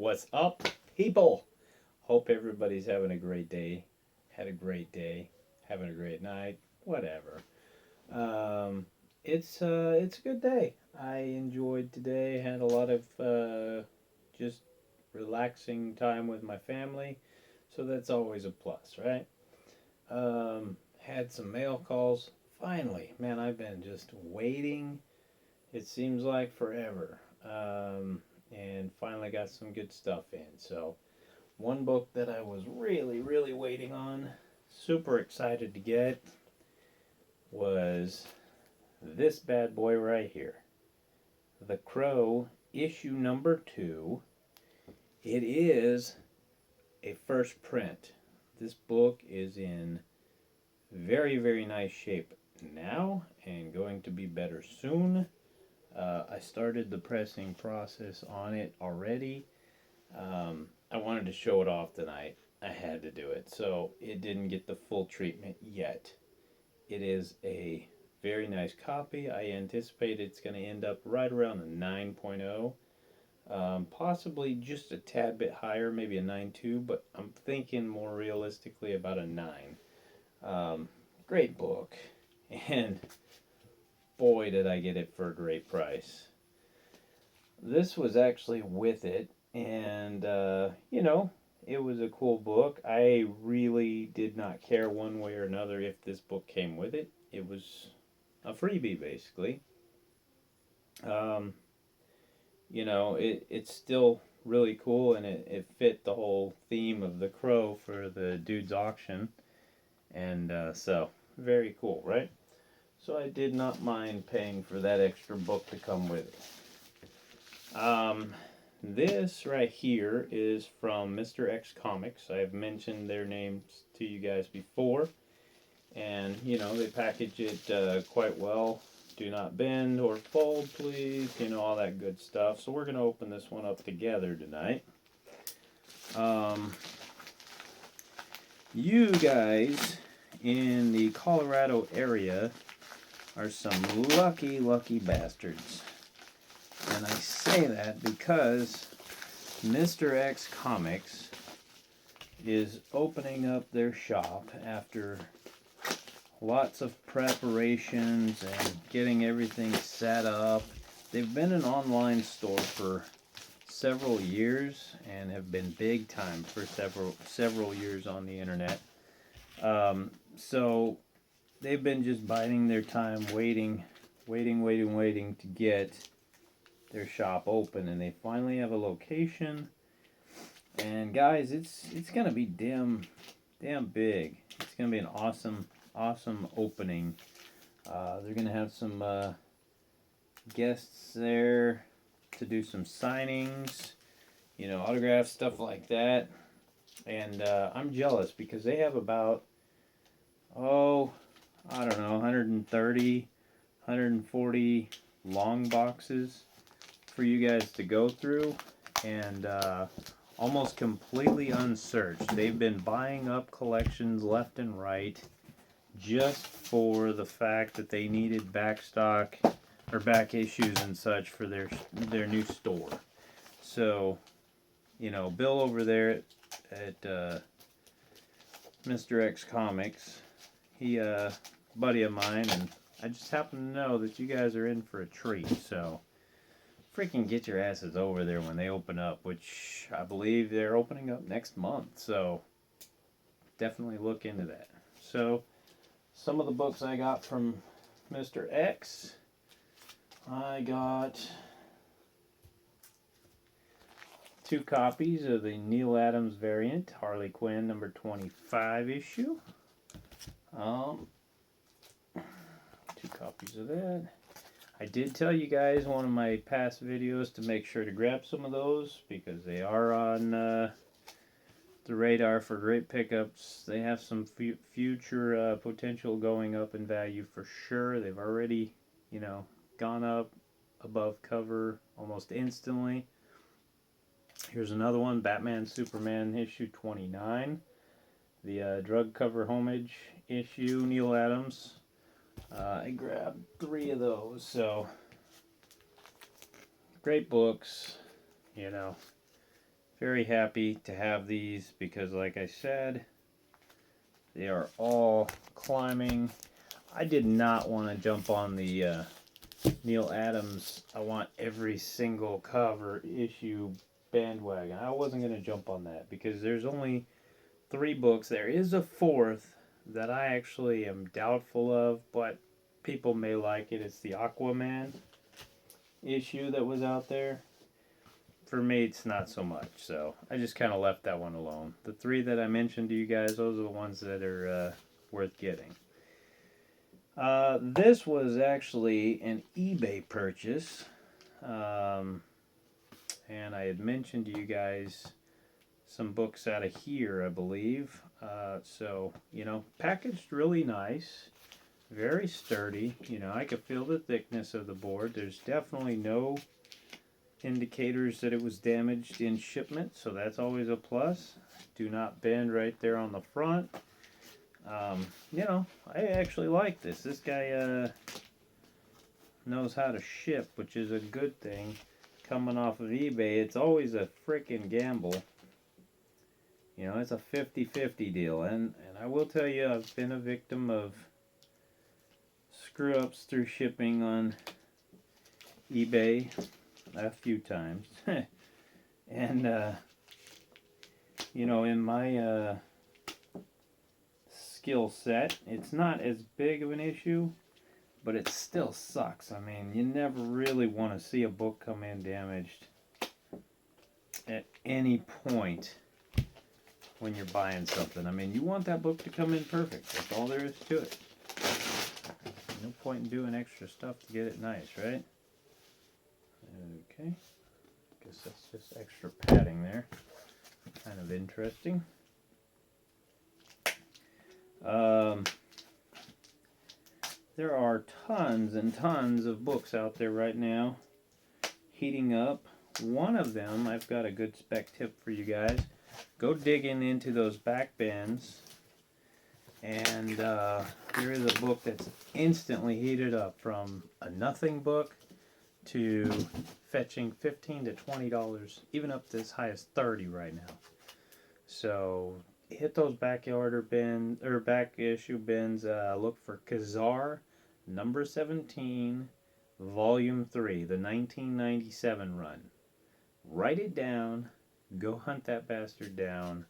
What's up, people? Hope everybody's having a great day. Had a great day. Having a great night. Whatever. Um, it's a good day. I enjoyed today. Had a lot of just relaxing time with my family, so that's always a plus, right? Had some mail calls. Finally, man, I've been just waiting. It seems like forever. And finally got some good stuff in. So, one book that I was really waiting on, super excited to get, was this bad boy right here, The Crow, issue number 2. It is a first print. This book is in very nice shape now and going to be better soon. I started the pressing process on it already. I wanted to show it off tonight. I had to do it. So it didn't get the full treatment yet. It is a very nice copy. I anticipate it's going to end up right around a 9.0. Possibly just a tad bit higher, maybe a 9.2, but I'm thinking more realistically about a 9. Great book. And boy, did I get it for a great price. This was actually with it, and it was a cool book. I really did not care one way or another if this book came with it. It was a freebie, basically. Um, it's still really cool, and it fit the whole theme of the Crow for the dude's auction, and so very cool, right? So I did not mind paying for that extra book to come with it. This right here is from Mr. X Comics. I have mentioned their names to you guys before, and they package it quite well. Do not bend or fold, please. All that good stuff. So we're going to open this one up together tonight. You guys in the Colorado area are some lucky bastards. And I say that because Mr. X Comics is opening up their shop after lots of preparations and getting everything set up. They've been an online store for several years and have been big time for several years on the internet. So they've been just biding their time, waiting to get their shop open, and they finally have a location. And guys, it's gonna be damn big. It's gonna be an awesome opening. They're gonna have some guests there to do some signings, autographs, stuff like that. And I'm jealous because they have about I don't know, 130, 140 long boxes for you guys to go through, and almost completely unsearched. They've been buying up collections left and right just for the fact that they needed back stock or back issues and such for their new store. So, Bill over there at Mr. X Comics, he buddy of mine, and I just happen to know that you guys are in for a treat. So freaking get your asses over there when they open up, which I believe they're opening up next month. So definitely look into that. So some of the books I got from Mr. X, I got 2 copies of the Neal Adams variant, Harley Quinn number 25 issue. 2 copies of that. I did tell you guys one of my past videos to make sure to grab some of those because they are on the radar for great pickups. They have some future potential going up in value for sure. They've already, gone up above cover almost instantly. Here's another one, Batman Superman issue 29. The drug cover homage issue, Neal Adams. I grabbed 3 of those, so great books, Very happy to have these because, like I said, they are all climbing. I did not want to jump on the Neal Adams, I want every single cover issue bandwagon. I wasn't going to jump on that because there's only 3 books. There is a 4th that I actually am doubtful of, but people may like it. It's the Aquaman issue that was out there. For me, it's not so much, so I just kind of left that one alone. The 3 that I mentioned to you guys, those are the ones that are worth getting. This was actually an eBay purchase, and I had mentioned to you guys some books out of here, I believe. So, packaged really nice, very sturdy. I could feel the thickness of the board. There's definitely no indicators that it was damaged in shipment, so that's always a plus. Do not bend right there on the front. I actually like this. This guy knows how to ship, which is a good thing. Coming off of eBay, it's always a freaking gamble. It's a 50-50 deal. And I will tell you, I've been a victim of screw-ups through shipping on eBay a few times. And, in my skill set, it's not as big of an issue, but it still sucks. I mean, you never really want to see a book come in damaged at any point when you're buying something. I mean, you want that book to come in perfect. That's all there is to it. No point in doing extra stuff to get it nice, right? Okay. Guess that's just extra padding there. Kind of interesting. There are tons and tons of books out there right now heating up. One of them, I've got a good spec tip for you guys. Go digging into those back bins, and here is a book that's instantly heated up from a nothing book to fetching $15 to $20, even up to as high as $30 right now. So hit those back issue bins. Look for Kazar number 17, volume 3, the 1997 run. Write it down. Go hunt that bastard down.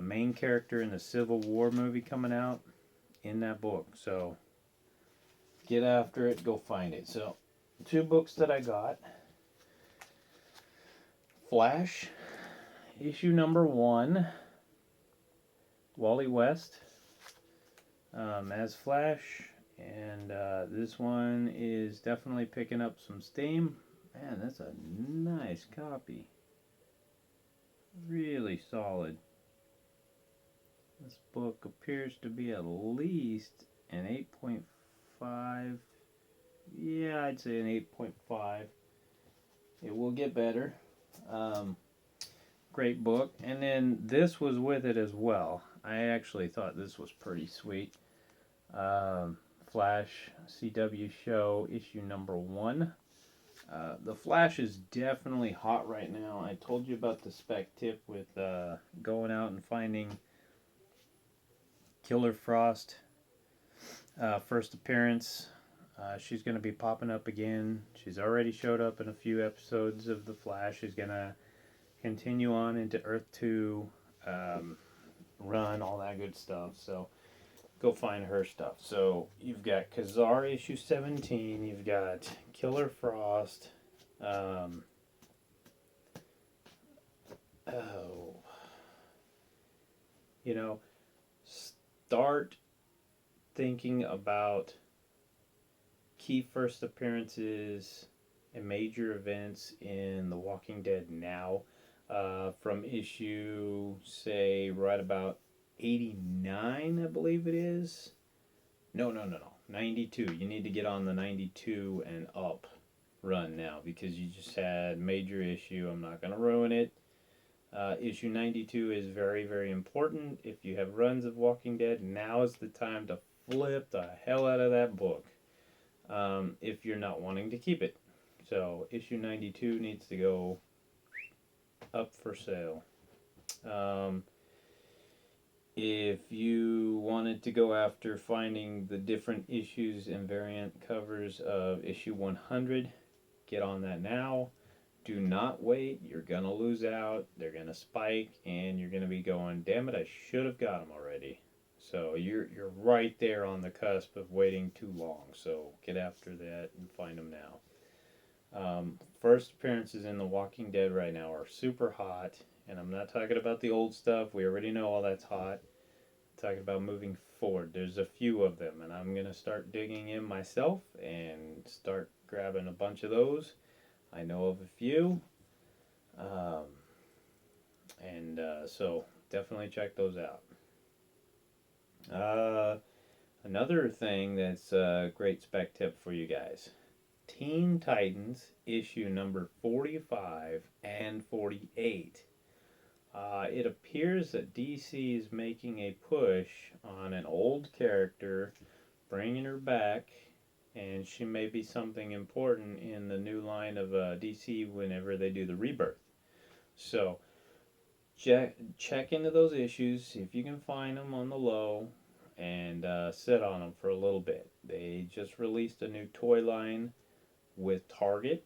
Main character in the Civil War movie coming out in that book. So get after it. Go find it. So 2 books that I got. Flash, issue number 1. Wally West as Flash, and this one is definitely picking up some steam. Man, that's a nice copy. Really solid. This book appears to be at least an 8.5. Yeah, I'd say an 8.5. It will get better. Great book. And then this was with it as well. I actually thought this was pretty sweet. Flash CW show issue number 1. The Flash is definitely hot right now. I told you about the spec tip with going out and finding Killer Frost first appearance. She's going to be popping up again. She's already showed up in a few episodes of The Flash. She's going to continue on into Earth 2, run, all that good stuff. So go find her stuff. So you've got Kazar issue 17. You've got Killer Frost. Start thinking about key first appearances and major events in The Walking Dead now. From issue, say, right about 89, I believe it is. No. 92. You need to get on the 92 and up run now because you just had major issue. I'm not going to ruin it. Issue 92 is very, very important. If you have runs of Walking Dead, now is the time to flip the hell out of that book. If you're not wanting to keep it. So issue 92 needs to go up for sale. Um, if you wanted to go after finding the different issues and variant covers of issue 100, get on that now. Do not wait. You're going to lose out. They're going to spike, and you're going to be going, damn it, I should have got them already. So you're right there on the cusp of waiting too long. So get after that and find them now. First appearances in The Walking Dead right now are super hot, and I'm not talking about the old stuff. We already know all that's hot. I'm talking about moving forward. There's a few of them, and I'm gonna start digging in myself and start grabbing a bunch of those. I know of a few, um, and so definitely check those out. Uh, Another thing that's a great spec tip for you guys. Teen Titans issue number 45 and 48. It appears that DC is making a push on an old character, bringing her back, and she may be something important in the new line of DC whenever they do the rebirth. So check into those issues, see if you can find them on the low, and sit on them for a little bit. They just released a new toy line with Target,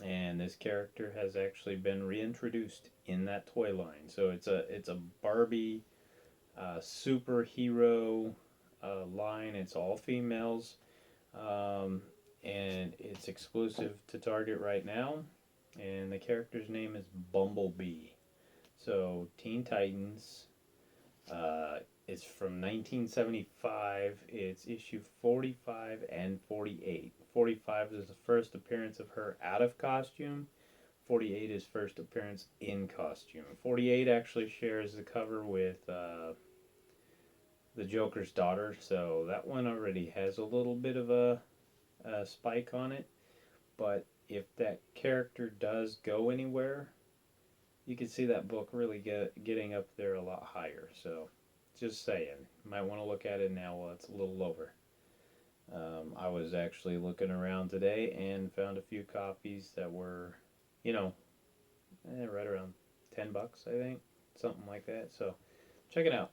and this character has actually been reintroduced in that toy line. So it's a Barbie superhero line. It's all females, um, and it's exclusive to Target right now. And the character's name is Bumblebee. So Teen Titans. It's from 1975. It's issue 45 and 48. 45 is the first appearance of her out of costume. 48 is first appearance in costume. 48 actually shares the cover with the Joker's daughter, so that one already has a little bit of a spike on it. But if that character does go anywhere, you can see that book really getting up there a lot higher. So just saying, might want to look at it now while it's a little lower. I was actually looking around today and found a few copies that were, you know, right around $10, I think, something like that. So check it out.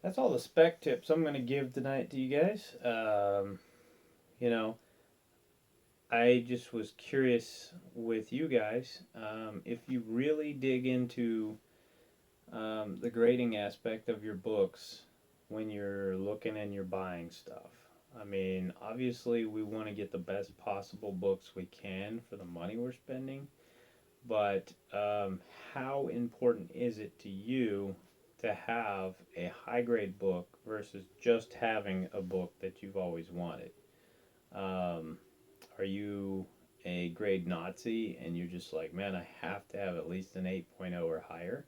That's all the spec tips I'm going to give tonight to you guys. You know, I just was curious with you guys if you really dig into the grading aspect of your books when you're looking and you're buying stuff. I mean, obviously, we want to get the best possible books we can for the money we're spending, but how important is it to you to have a high grade book versus just having a book that you've always wanted? Um, are you a grade Nazi and you're just like, man, I have to have at least an 8.0 or higher?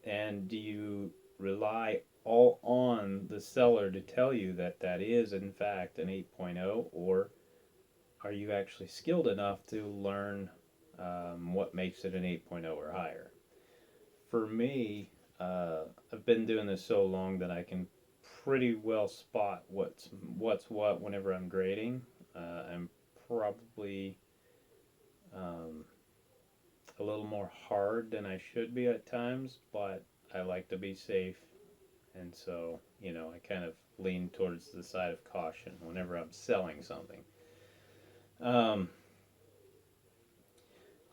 And do you rely all on the seller to tell you that that is, in fact, an 8.0, or are you actually skilled enough to learn what makes it an 8.0 or higher? For me, I've been doing this so long that I can pretty well spot what's what whenever I'm grading. I'm probably um, a little more hard than I should be at times, but I like to be safe, and so I kind of lean towards the side of caution whenever I'm selling something. Um,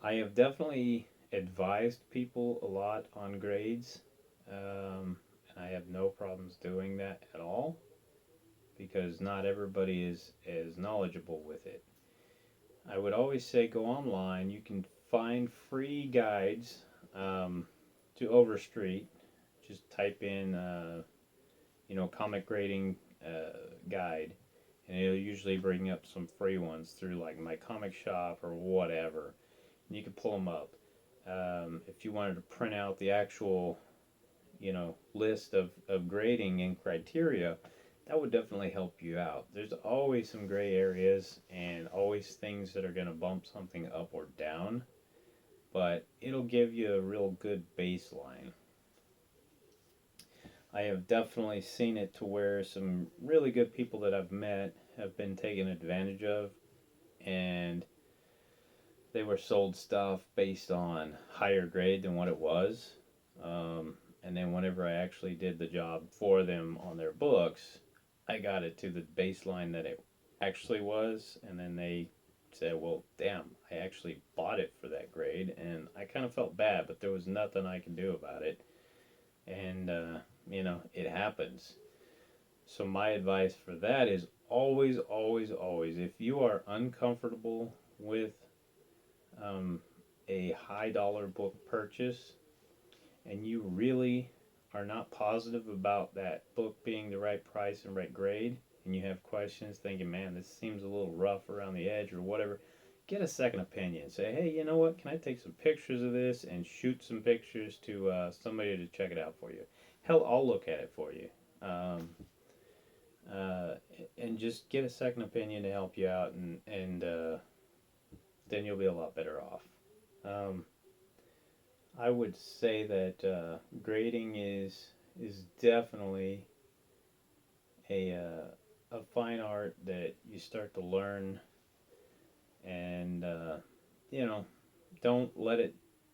I have definitely advised people a lot on grades, and I have no problems doing that at all because not everybody is as knowledgeable with it. I would always say go online. You can find free guides to Overstreet. Just type in, comic grading guide, and it'll usually bring up some free ones through like My Comic Shop or whatever. And you can pull them up. If you wanted to print out the actual, list of grading and criteria, that would definitely help you out. There's always some gray areas and always things that are going to bump something up or down, but it'll give you a real good baseline. I have definitely seen it to where some really good people that I've met have been taken advantage of, and they were sold stuff based on higher grade than what it was. And then whenever I actually did the job for them on their books, I got it to the baseline that it actually was. And then they said, well, damn, I actually bought it for that grade. And I kind of felt bad, but there was nothing I could do about it. And, it happens. So my advice for that is always, always, always, if you are uncomfortable with um, a high dollar book purchase and you really are not positive about that book being the right price and right grade, and you have questions thinking, man, this seems a little rough around the edge or whatever, get a second opinion. Say, hey, you know what? Can I take some pictures of this and shoot some pictures to somebody to check it out for you? Hell, I'll look at it for you. Um, uh, and just get a second opinion to help you out, and then you'll be a lot better off. Um, I would say that grading is definitely a fine art that you start to learn, and you know, don't let it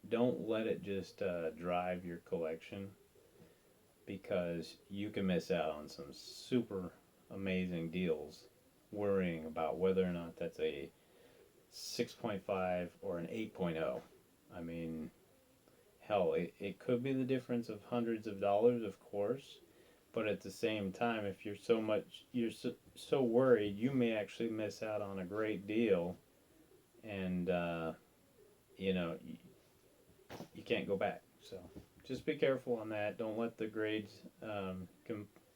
don't let it just drive your collection, because you can miss out on some super amazing deals worrying about whether or not that's a 6.5 or an 8.0. I mean, hell, it could be the difference of hundreds of dollars, of course, but at the same time, if you're so worried, you may actually miss out on a great deal, and you know, you can't go back. So just be careful on that. Don't let the grades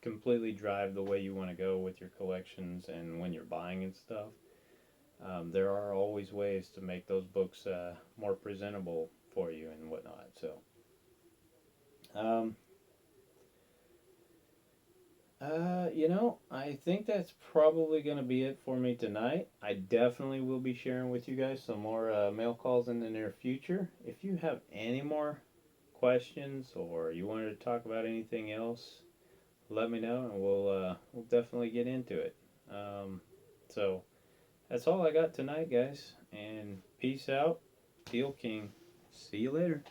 completely drive the way you want to go with your collections and when you're buying and stuff. There are always ways to make those books more presentable for you and whatnot. So, um, I think that's probably going to be it for me tonight. I definitely will be sharing with you guys some more mail calls in the near future. If you have any more questions or you wanted to talk about anything else, let me know and we'll definitely get into it. So that's all I got tonight, guys. And peace out, Teal King. See you later.